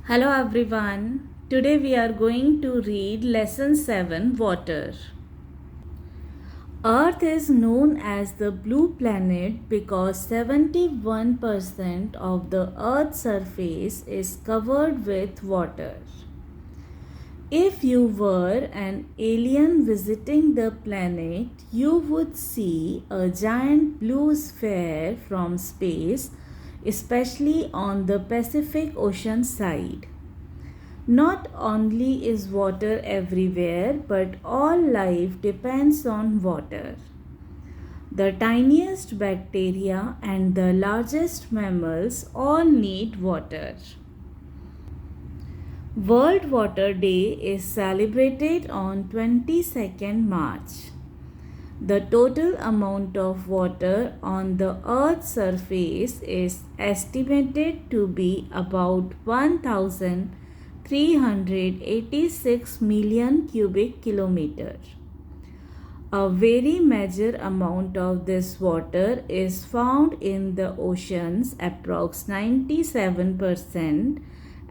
Hello everyone. Today we are going to read lesson 7 Water. Earth is known as the blue planet because 71% of the Earth's surface is covered with water. If you were an alien visiting the planet, you would see a giant blue sphere from space, especially on the Pacific Ocean side. Not only is water everywhere, but all life depends on water. The tiniest bacteria and the largest mammals all need water. World Water Day is celebrated on 22nd March. The total amount of water on the Earth's surface is estimated to be about 1,386 million cubic kilometers. A very major amount of this water is found in the oceans, approx 97%,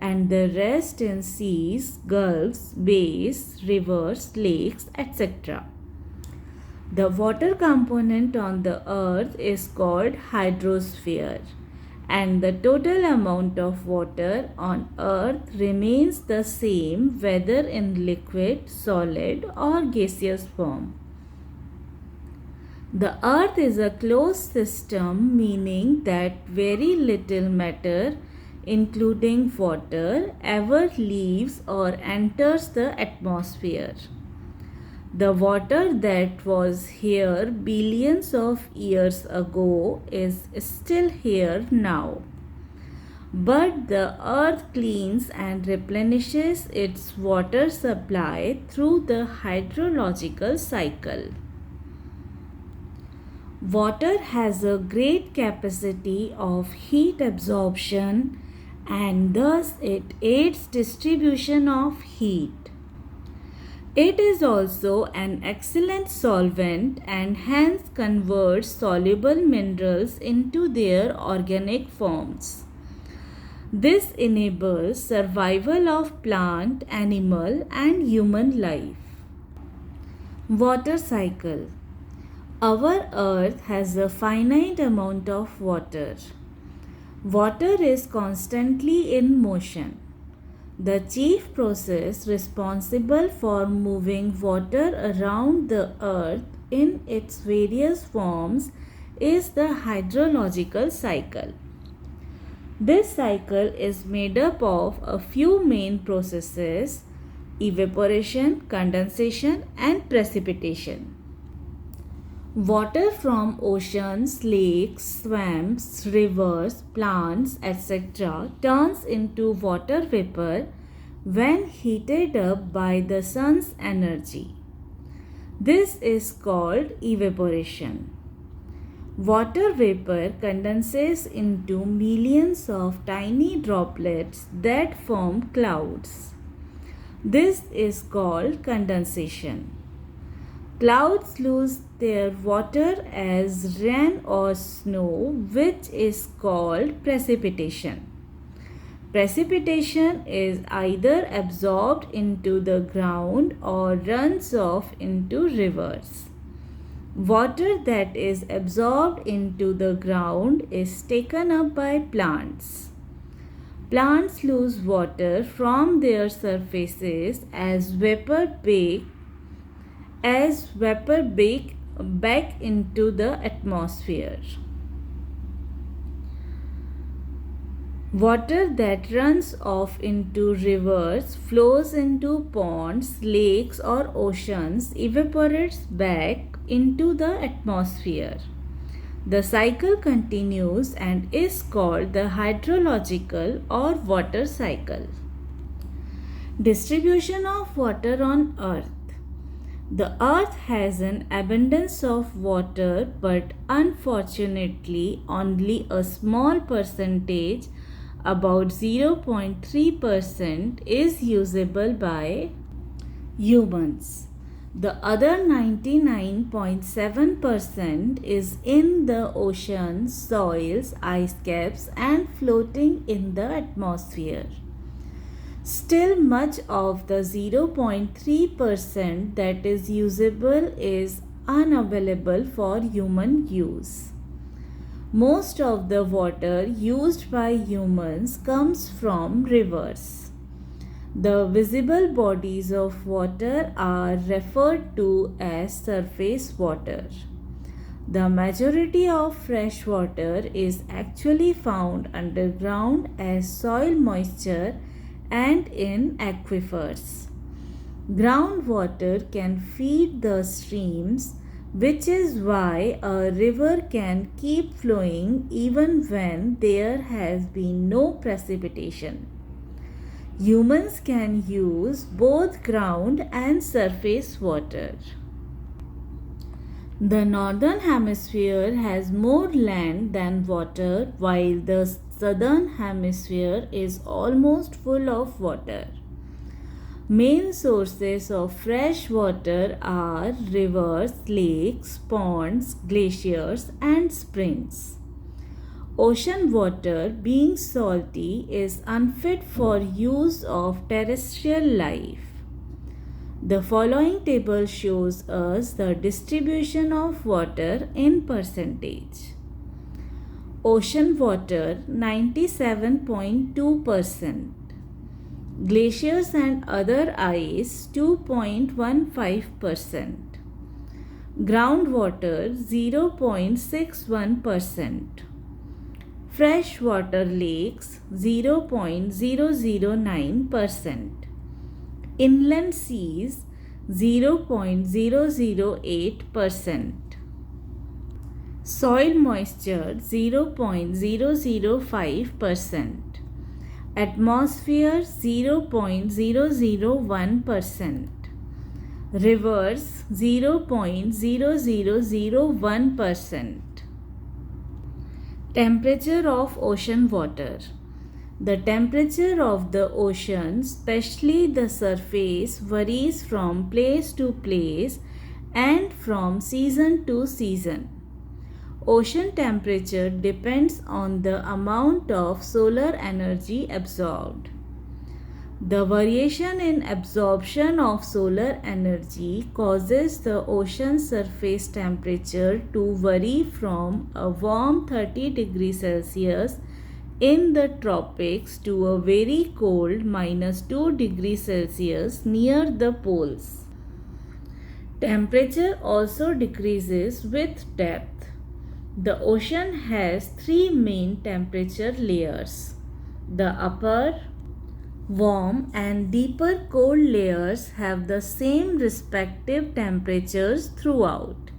and the rest in seas, gulfs, bays, rivers, lakes, etc. The water component on the earth is called hydrosphere, and the total amount of water on earth remains the same whether in liquid, solid or gaseous form. The earth is a closed system, meaning that very little matter including water ever leaves or enters the atmosphere. The water that was here billions of years ago is still here now. But the earth cleans and replenishes its water supply through the hydrological cycle. Water has a great capacity of heat absorption and thus it aids distribution of heat. It is also an excellent solvent and hence converts soluble minerals into their organic forms. This enables survival of plant, animal and human life. Water cycle. Our earth has a finite amount of water. Water is constantly in motion. The chief process responsible for moving water around the earth in its various forms is the hydrological cycle. This cycle is made up of a few main processes: evaporation, condensation, and precipitation. Water from oceans, lakes, swamps, rivers, plants, etc. turns into water vapor when heated up by the sun's energy. This is called evaporation. Water vapor condenses into millions of tiny droplets that form clouds. This is called condensation. Clouds lose their water as rain or snow, which is called precipitation. Precipitation is either absorbed into the ground or runs off into rivers. Water that is absorbed into the ground is taken up by plants. Plants lose water from their surfaces as vapor back into the atmosphere. Water that runs off into rivers, flows into ponds, lakes or oceans, evaporates back into the atmosphere. The cycle continues and is called the hydrological or water cycle. Distribution of water on earth. The earth has an abundance of water, but unfortunately only a small percentage, about 0.3%, is usable by humans. The other 99.7% is in the oceans, soils, ice caps and floating in the atmosphere. Still, much of the 0.3% that is usable is unavailable for human use. Most of the water used by humans comes from rivers. The visible bodies of water are referred to as surface water. The majority of fresh water is actually found underground as soil moisture and in aquifers. Groundwater can feed the streams, which is why a river can keep flowing even when there has been no precipitation. Humans can use both ground and surface water. The northern hemisphere has more land than water, while the southern hemisphere is almost full of water. Main sources of fresh water are rivers, lakes, ponds, glaciers, and springs. Ocean water, being salty, is unfit for use of terrestrial life. The following table shows us the distribution of water in percentage. Ocean water 97.2%. Glaciers and other ice 2.15%. Groundwater 0.61%. Freshwater lakes 0.009%. Inland seas 0.008%. Soil moisture 0.005%. Atmosphere 0.001%. Rivers 0.0001%. Temperature of ocean water. The temperature of the ocean, especially the surface, varies from place to place and from season to season. Ocean temperature depends on the amount of solar energy absorbed. The variation in absorption of solar energy causes the ocean surface temperature to vary from a warm 30 degrees Celsius in the tropics to a very cold -2 degrees Celsius near the poles. Temperature also decreases with depth. The ocean has three main temperature layers. The upper, warm, and deeper cold layers have the same respective temperatures throughout.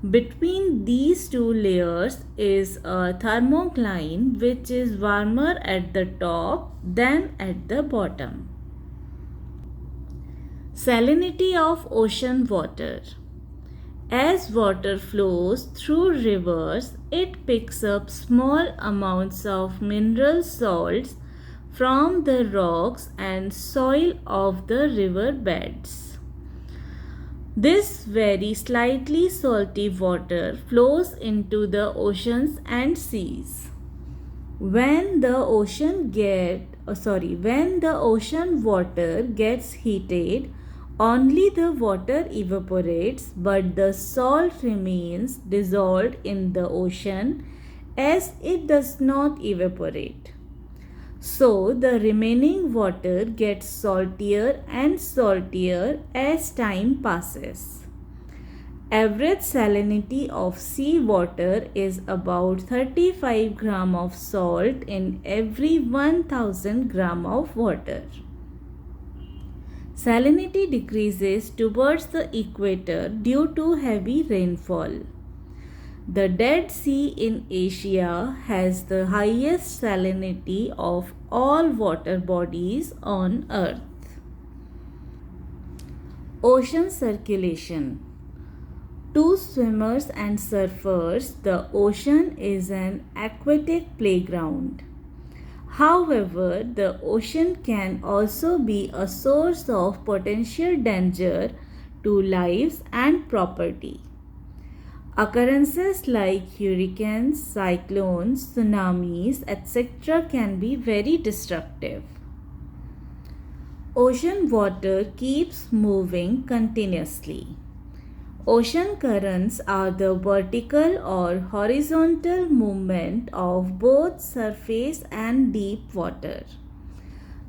Between these two layers is a thermocline, which is warmer at the top than at the bottom. Salinity of ocean water. As water flows through rivers, it picks up small amounts of mineral salts from the rocks and soil of the river beds. This very slightly salty water flows into the oceans and seas. When the ocean water gets heated, only the water evaporates, but the salt remains dissolved in the ocean as it does not evaporate. So, the remaining water gets saltier and saltier as time passes. Average salinity of sea water is about 35 gram of salt in every 1000 gram of water. Salinity decreases towards the equator due to heavy rainfall. The Dead Sea in Asia has the highest salinity of all water bodies on Earth. Ocean circulation. To swimmers and surfers, the ocean is an aquatic playground. However, the ocean can also be a source of potential danger to lives and property. Occurrences like hurricanes, cyclones, tsunamis, etc. can be very destructive. Ocean water keeps moving continuously. Ocean currents are the vertical or horizontal movement of both surface and deep water.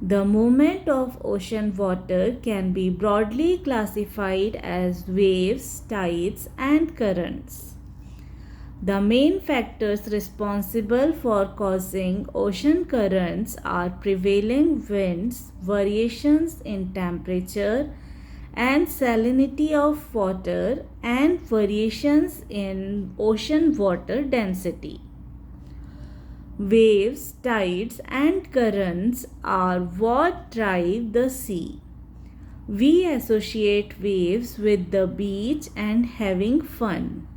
The movement of ocean water can be broadly classified as waves, tides, and currents. The main factors responsible for causing ocean currents are prevailing winds, variations in temperature and salinity of water, and variations in ocean water density. Waves, tides, and currents are what drive the sea. We associate waves with the beach and having fun.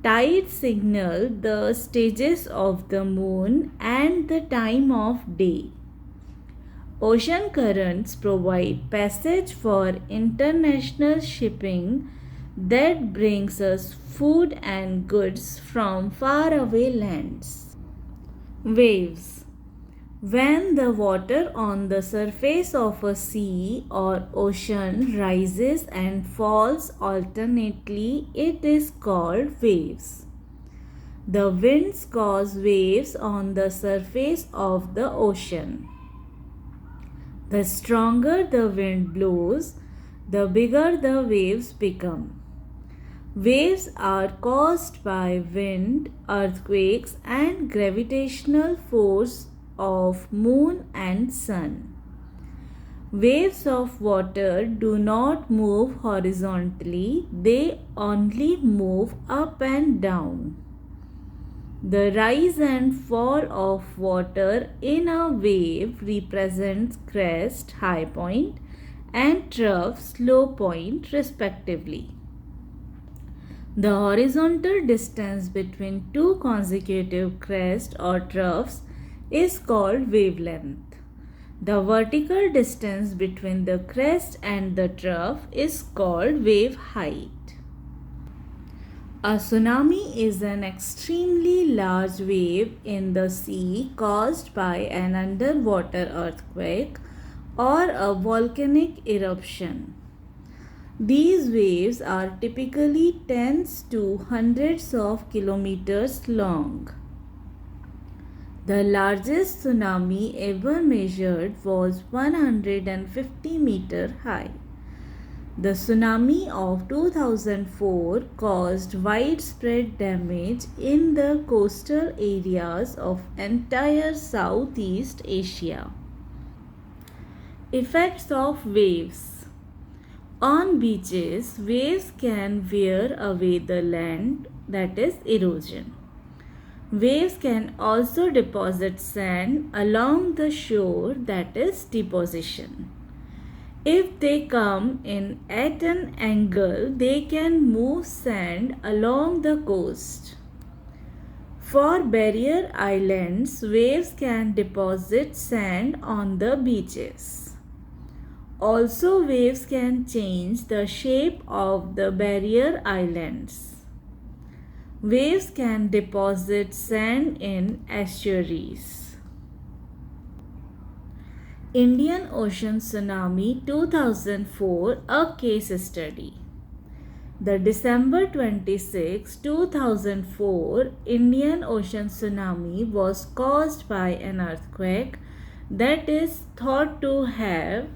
Tides signal the stages of the moon and the time of day. Ocean currents provide passage for international shipping that brings us food and goods from faraway lands. Waves. When the water on the surface of a sea or ocean rises and falls alternately, it is called waves. The winds cause waves on the surface of the ocean. The stronger the wind blows, the bigger the waves become. Waves are caused by wind, earthquakes, and gravitational force of moon and sun. Waves of water do not move horizontally, they only move up and down. The rise and fall of water in a wave represents crest, high point, and trough, low point, respectively. The horizontal distance between two consecutive crests or troughs is called wavelength. The vertical distance between the crest and the trough is called wave height. A tsunami is an extremely large wave in the sea caused by an underwater earthquake or a volcanic eruption. These waves are typically tens to hundreds of kilometers long. The largest tsunami ever measured was 150 meters high. The tsunami of 2004 caused widespread damage in the coastal areas of entire Southeast Asia. Effects of waves. On beaches, waves can wear away the land, that is erosion. Waves can also deposit sand along the shore, that is deposition. If they come in at an angle, they can move sand along the coast. For barrier islands, waves can deposit sand on the beaches. Also, waves can change the shape of the barrier islands. Waves can deposit sand in estuaries. Indian Ocean Tsunami 2004, a case study. The December 26, 2004 Indian Ocean Tsunami was caused by an earthquake that is thought to have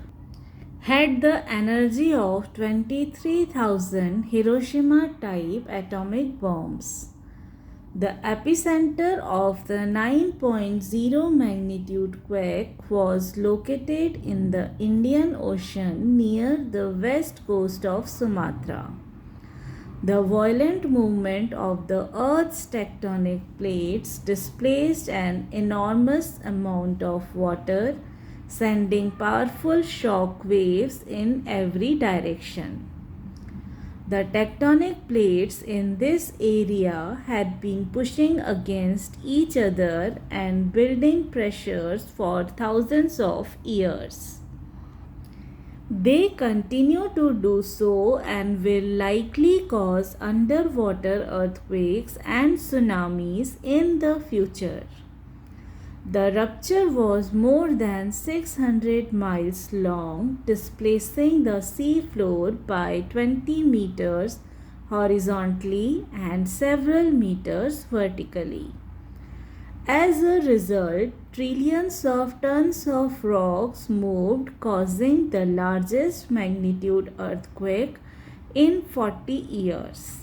had the energy of 23,000 Hiroshima-type atomic bombs. The epicenter of the 9.0 magnitude quake was located in the Indian Ocean near the west coast of Sumatra. The violent movement of the Earth's tectonic plates displaced an enormous amount of water, sending powerful shock waves in every direction. The tectonic plates in this area had been pushing against each other and building pressures for thousands of years. They continue to do so and will likely cause underwater earthquakes and tsunamis in the future. The rupture was more than 600 miles long, displacing the sea floor by 20 meters horizontally and several meters vertically. As a result, trillions of tons of rocks moved, causing the largest magnitude earthquake in 40 years.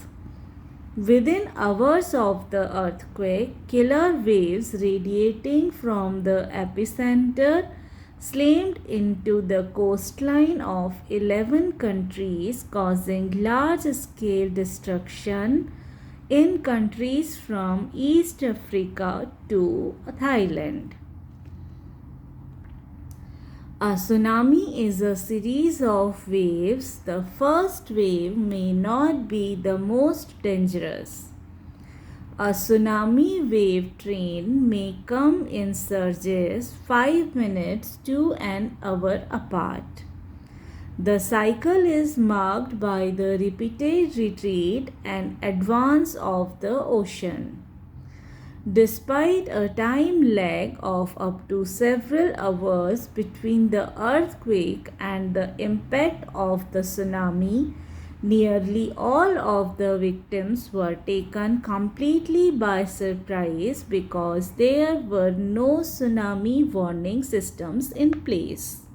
Within hours of the earthquake, killer waves radiating from the epicenter slammed into the coastline of 11 countries, causing large-scale destruction in countries from East Africa to Thailand. A tsunami is a series of waves. The first wave may not be the most dangerous. A tsunami wave train may come in surges 5 minutes to an hour apart. The cycle is marked by the repeated retreat and advance of the ocean. Despite a time lag of up to several hours between the earthquake and the impact of the tsunami, nearly all of the victims were taken completely by surprise because there were no tsunami warning systems in place.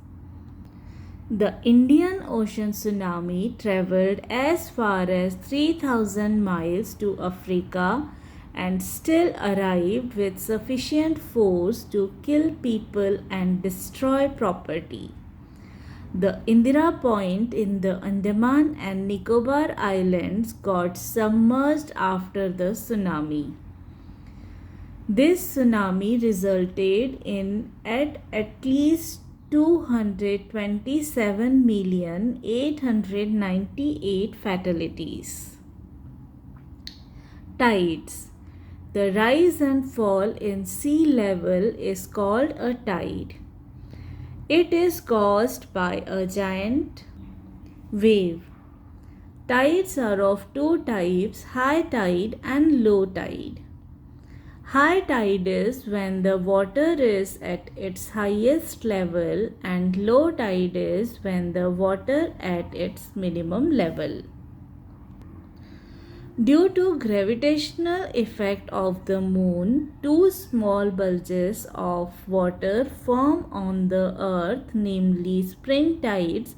The Indian Ocean tsunami traveled as far as 3,000 miles to Africa and still arrived with sufficient force to kill people and destroy property. The Indira Point in the Andaman and Nicobar Islands got submerged after the tsunami. This tsunami resulted in at least 227,898 fatalities. Tides. The rise and fall in sea level is called a tide. It is caused by a giant wave. Tides are of two types, high tide and low tide. High tide is when the water is at its highest level, and low tide is when the water at its minimum level. Due to gravitational effect of the moon, two small bulges of water form on the earth, namely spring tides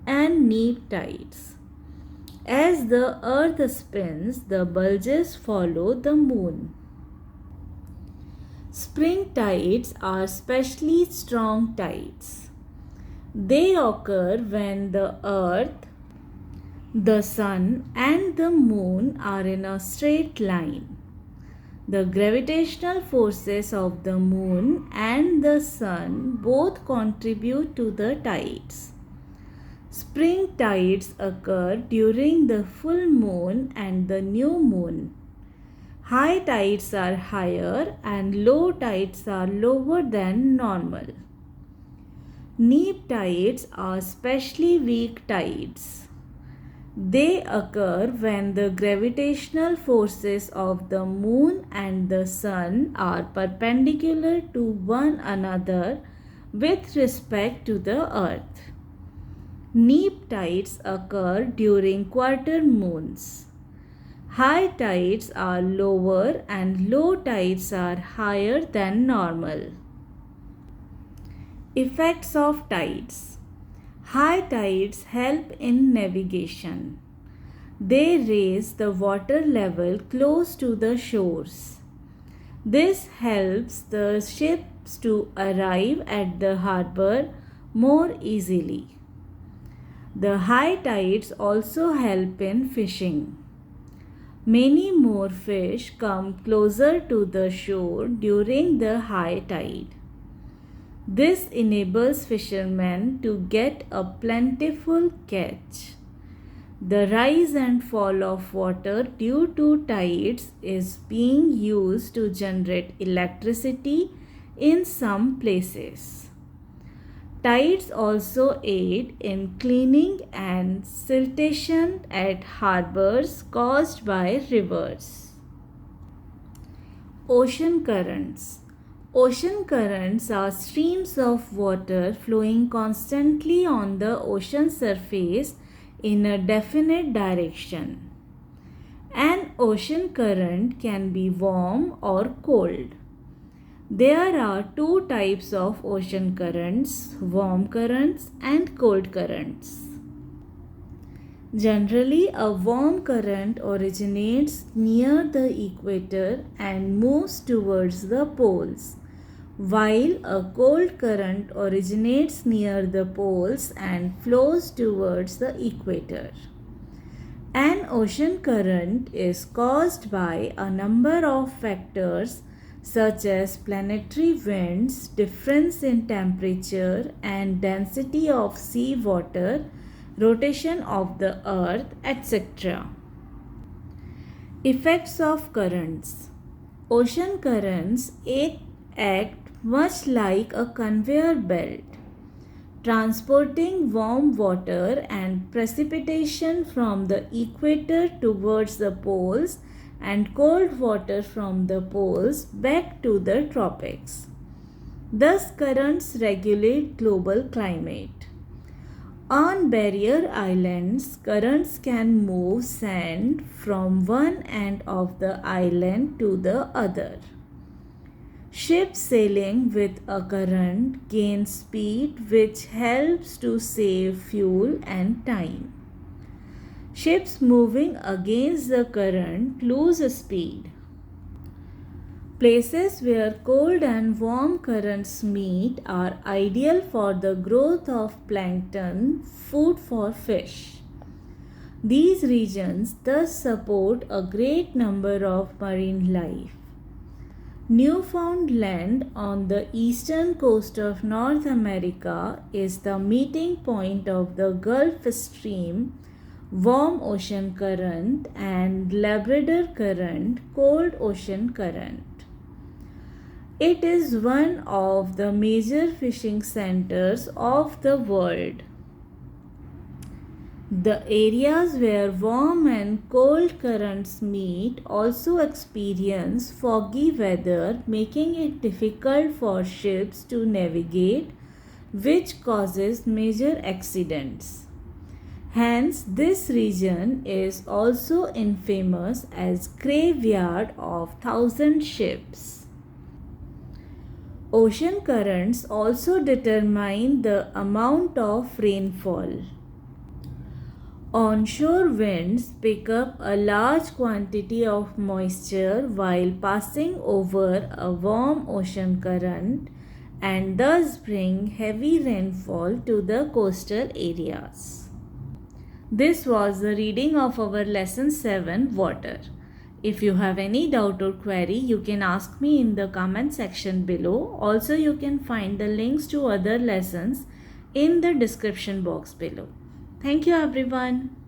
and neap tides. As the earth spins, the bulges follow the moon. Spring tides are specially strong tides. They occur when the earth, the sun and the moon are in a straight line. The gravitational forces of the moon and the sun both contribute to the tides. Spring tides occur during the full moon and the new moon. High tides are higher and low tides are lower than normal. Neap tides are especially weak tides. They occur when the gravitational forces of the moon and the sun are perpendicular to one another with respect to the earth. Neap tides occur during quarter moons. High tides are lower and low tides are higher than normal. Effects of tides. High tides help in navigation. They raise the water level close to the shores. This helps the ships to arrive at the harbor more easily. The high tides also help in fishing. Many more fish come closer to the shore during the high tide. This enables fishermen to get a plentiful catch. The rise and fall of water due to tides is being used to generate electricity in some places. Tides also aid in cleaning and siltation at harbors caused by rivers. Ocean currents. Ocean currents are streams of water flowing constantly on the ocean surface in a definite direction. An ocean current can be warm or cold. There are two types of ocean currents, warm currents and cold currents. Generally, a warm current originates near the equator and moves towards the poles, while a cold current originates near the poles and flows towards the equator. An ocean current is caused by a number of factors such as planetary winds, difference in temperature and density of sea water, rotation of the earth, etc. Effects of currents. Ocean currents act much like a conveyor belt, transporting warm water and precipitation from the equator towards the poles and cold water from the poles back to the tropics. Thus, currents regulate global climate. On barrier islands, currents can move sand from one end of the island to the other. Ships sailing with a current gain speed, which helps to save fuel and time. Ships moving against the current lose speed. Places where cold and warm currents meet are ideal for the growth of plankton, food for fish. These regions thus support a great number of marine life. Newfoundland on the eastern coast of North America is the meeting point of the Gulf Stream, warm ocean current, and Labrador current, cold ocean current. It is one of the major fishing centers of the world. The areas where warm and cold currents meet also experience foggy weather, making it difficult for ships to navigate, which causes major accidents. Hence, this region is also infamous as graveyard of thousand ships. Ocean currents also determine the amount of rainfall. Onshore winds pick up a large quantity of moisture while passing over a warm ocean current and thus bring heavy rainfall to the coastal areas. This was the reading of our lesson 7, Water. If you have any doubt or query, you can ask me in the comment section below. Also, you can find the links to other lessons in the description box below. Thank you everyone.